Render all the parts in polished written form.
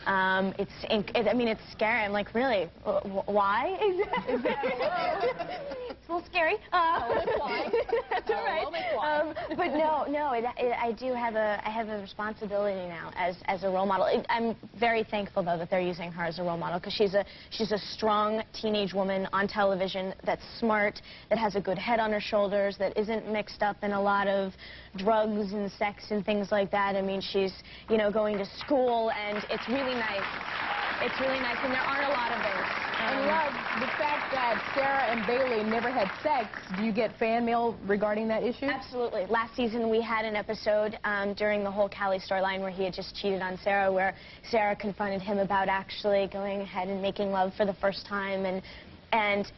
I mean, it's scary. I'm like, really? Why? Is that it's a little scary. That's why. That's all right. But no, I do have a responsibility now as a role model. I'm very thankful though that they're using her as a role model because she's a strong teenage woman on television that's smart, that has a good head on her shoulders, that isn't mixed up in a lot of drugs and sex and things like that. I mean, she's, you know, going to school, and it's really nice. It's really nice, and there aren't a lot of those. And Love, the fact that Sarah and Bailey never had sex, do you get fan mail regarding that issue? Absolutely. Last season we had an episode during the whole Callie storyline where he had just cheated on Sarah, where Sarah confronted him about actually going ahead and making love for the first time, and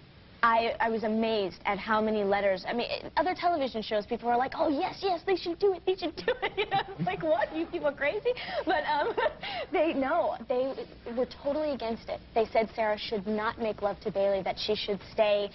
I was amazed at how many letters. I mean, other television shows, people were like, oh, yes, yes, they should do it, they should do it. You know, like, what? You people crazy? But they were totally against it. They said Sarah should not make love to Bailey, that she should stay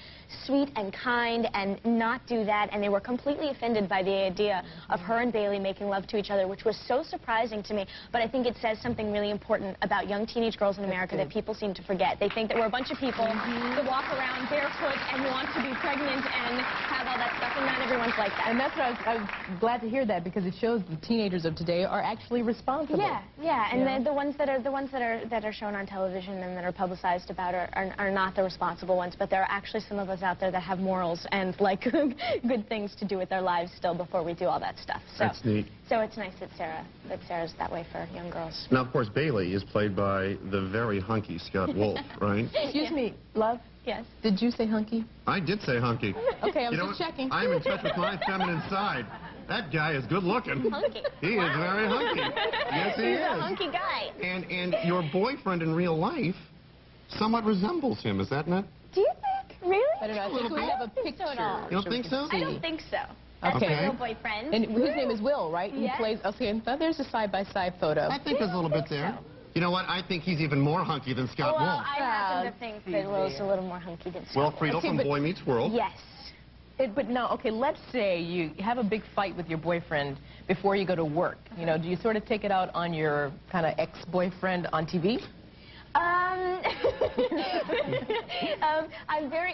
sweet and kind and not do that, and they were completely offended by the idea of her and Bailey making love to each other, which was so surprising to me. But I think it says something really important about young teenage girls in America that people seem to forget. They think that we're a bunch of people that walk around barefoot and want to be pregnant and have all that stuff, and not everyone's like that. And that's what I was glad to hear that, because it shows the teenagers of today are actually responsible. Yeah, and the ones that are shown on television and that are publicized about are not the responsible ones, but there are actually some of us out there that have morals and like good things to do with their lives still before we do all that stuff. So that's neat. So it's nice that Sarah's that way for young girls. Now, of course, Bailey is played by the very hunky Scott Wolf, right? Excuse me, Love? Yes. Did you say hunky? I did say hunky. Okay, I'm you know just checking. I'm in touch with my feminine side. That guy is good looking. Hunky. He is very hunky. Yes, he is. He's a hunky guy. And your boyfriend in real life somewhat resembles him, is that not? Do you think? Really? I don't know. I think we have a picture. You don't think so? I don't think so. That's Okay. my real boyfriend. And his name is Will, right? Yes. He plays, okay, there's a side-by-side photo. I think there's a little bit there. You know what? I think he's even more hunky than Scott Well, Wolf. I happen to think that Will's a little more hunky than Scott Will Wolf. Friedle from Boy Meets World. Yes. But no, okay, let's say you have a big fight with your boyfriend before you go to work. You know, do you sort of take it out on your kind of ex-boyfriend on TV?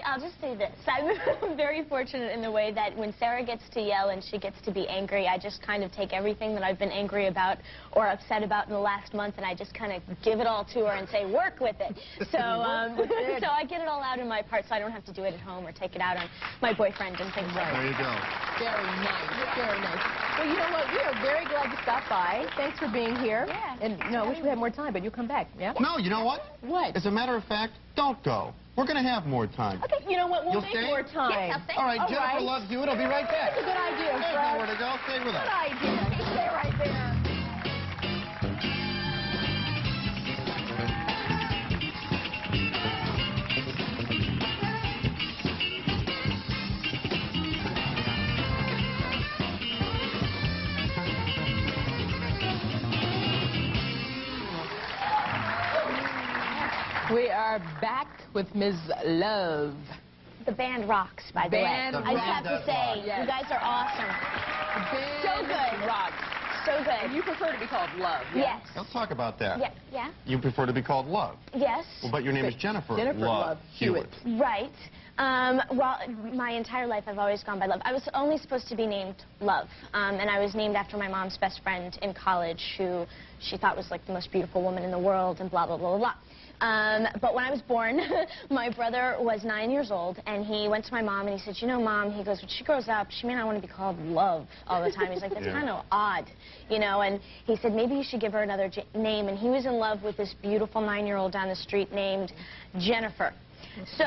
I'll just say this. I'm very fortunate in the way that when Sarah gets to yell and she gets to be angry, I just kind of take everything that I've been angry about or upset about in the last month, and I just kind of give it all to her and say, work with it. So, so I get it all out in my part, so I don't have to do it at home or take it out on my boyfriend and things like that. There you go. Very nice, very nice. Well, you know what? We are very glad to stop by. Thanks for being here. Yeah. And, no, I wish we had more time, but you'll come back, yeah? No, you know what? What? As a matter of fact, don't go. We're going to have more time. Okay, you know what? We'll You'll make stay? more time. Yes, I'll stay. All right, All Jennifer right. loves Hewitt. I'll be right back. That's a good idea, There's Fred. nowhere to go. Stay with us. Good idea. Stay right there. We are back with Ms. Love. The band rocks, by the way. Band I just have to rocks. say, Yes. you guys are awesome. So good. Rock. So And good. you prefer to be called Love. Yes. Let's talk about that. Yeah. Yeah. You prefer to be called Love. Yes. Well, but your name is Jennifer. Jennifer Love Hewitt. Right. Well, my entire life I've always gone by Love. I was only supposed to be named Love, and I was named after my mom's best friend in college, who she thought was like the most beautiful woman in the world, and blah, blah, blah, blah, blah. But when I was born, my brother was 9 years old, and he went to my mom and he said, you know, Mom, he goes, when she grows up, she may not want to be called Love all the time. He's like, that's kind of odd, you know, and he said, maybe you should give her another name, and he was in love with this beautiful 9-year-old down the street named Jennifer. So,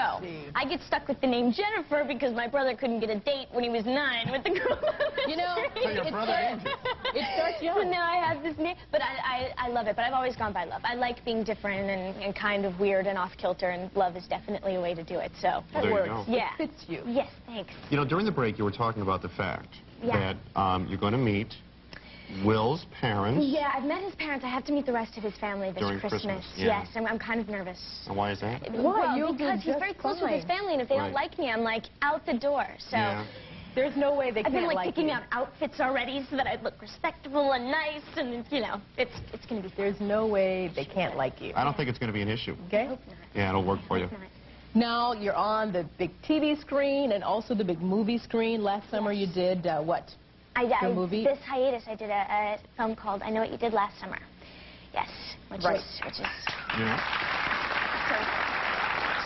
I get stuck with the name Jennifer because my brother couldn't get a date when he was 9 with the girl. You know, it starts young. But now I have this name, but I love it, but I've always gone by Love. I like being different and kind of weird and off-kilter, and Love is definitely a way to do it, so. Well, there you go. Yeah. It fits you. Yes, thanks. You know, during the break, you were talking about the fact Yeah. that you're going to meet Will's parents. Yeah, I've met his parents. I have to meet the rest of his family this During Christmas, yeah. Yes, I'm kind of nervous. And why is that? Well, You'll do because he's just very close with fine. his family, and if they don't Right. like me, I'm like out the door. So, Yeah. There's no way they I've been can't like like picking you. out outfits already so that I'd look respectable and nice, and you know, it's gonna be. There's no way they can't like you. I don't think it's going to be an issue. Okay? Hope not. Yeah, it'll work for you. Hope not. Now you're on the big TV screen and also the big movie screen. Last summer you did what? Your movie? This hiatus, I did a film called I Know What You Did Last Summer. Yes, which Right. is Yeah.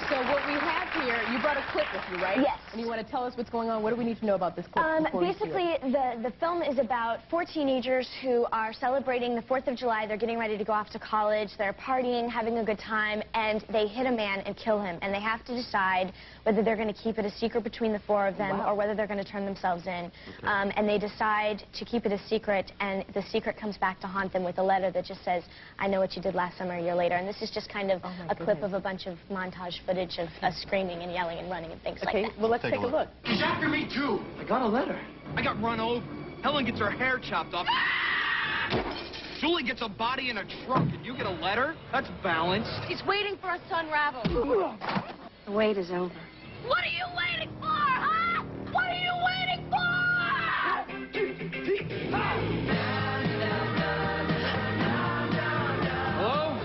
So what we have here, you brought a clip with you, right? Yes. And you want to tell us what's going on? What do we need to know about this clip before we see basically, it? the film is about 4 teenagers who are celebrating the 4th of July. They're getting ready to go off to college. They're partying, having a good time, and they hit a man and kill him. And they have to decide whether they're going to keep it a secret between the 4 of them or whether they're going to turn themselves in. Okay. And they decide to keep it a secret, and the secret comes back to haunt them with a letter that just says, I know what you did last summer, a year later. And this is just kind of a clip of a bunch of montage footage of us screaming and yelling and running and things like that. Well, let's take a look. He's after me, too. I got a letter. I got run over. Helen gets her hair chopped off. Julie gets a body in a trunk, and you get a letter? That's balanced. He's waiting for us to unravel. The wait is over. What are you waiting for, huh? What are you waiting for? Hello?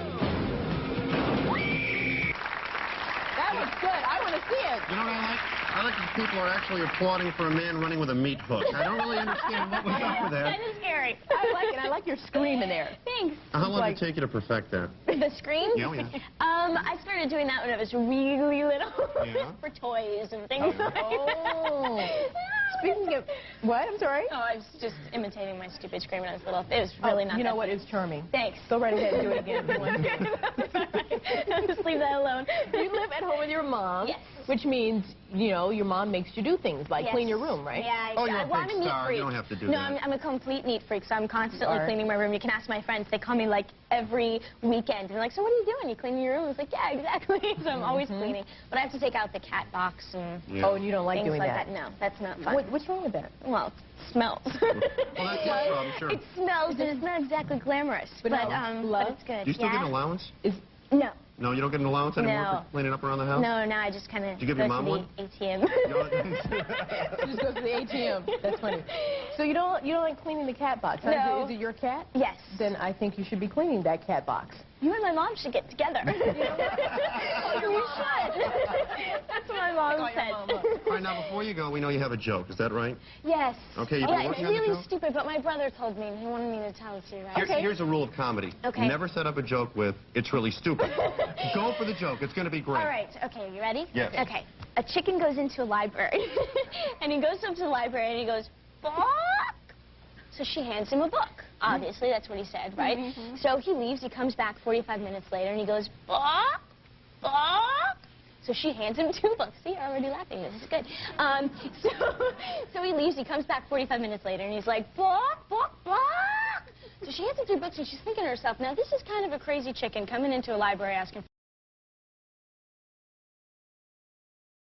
That was good. I want to see it. You know what I like? I like that people are actually applauding for a man running with a meat hook. I don't really understand what was up with that. That is scary. I like it. I like your scream in there. Thanks. How long did it take you to perfect that? The scream? Yeah, yeah. I started doing that when I was really little. Yeah? For toys and things like that. Oh. Speaking of... What? I'm sorry? Oh, I was just imitating my stupid scream when I was little. It was really not You know that what? funny. It was charming. Thanks. Go right ahead and do it again. If you want. Just leave that alone. You live at home with your mom, Yes. which means, you know, your mom makes you do things like Yes. clean your room, right? Yeah. Oh, you're a well, big I'm a neat star. freak. You don't have to do no, that. I'm a complete neat freak, so I'm constantly You are. cleaning my room. You can ask my friends. They call me, like, every weekend. And they're like, so what are you doing? You cleaning your room? I was like, yeah, exactly. So I'm always cleaning. But I have to take out the cat box and Yeah. Oh, and you don't like things doing like that? that. No, that's not fun. What's wrong with that? Well, it smells. Well, that's your problem, sure. It smells, and it's not exactly glamorous. But But, no, but love? it's good. Do you still yeah? get an allowance? No. No, you don't get an allowance anymore No. for cleaning up around the house? No, no, I just kind of Did you give go your mom to one? the ATM. You don't- She just goes to the ATM. That's funny. So you don't like cleaning the cat box, huh? No. Is it your cat? Yes. Then I think you should be cleaning that cat box. You and my mom should get together. You should. That's what my mom said. All right, now, before you go, we know you have a joke. Is that right? Yes. Okay, you've been Yeah, it's working on the really joke? stupid, but my brother told me, and he wanted me to tell it to you, right? Here's a rule of comedy. Okay. Never set up a joke with, it's really stupid. Go for the joke. It's going to be great. All right. Okay, you ready? Yes. Okay. A chicken goes into a library, and he goes up to the library, and he goes, "Fuck!" So she hands him a book. Obviously, that's what he said, right? So he leaves. He comes back 45 minutes later, and he goes, "Fuck! Fuck!" So she hands him 2 books. See, you're already laughing. This is good. So he leaves. He comes back 45 minutes later, and he's like, "Fuck! Fuck! Fuck!" So she hands him 3 books, and she's thinking to herself, now, this is kind of a crazy chicken coming into a library asking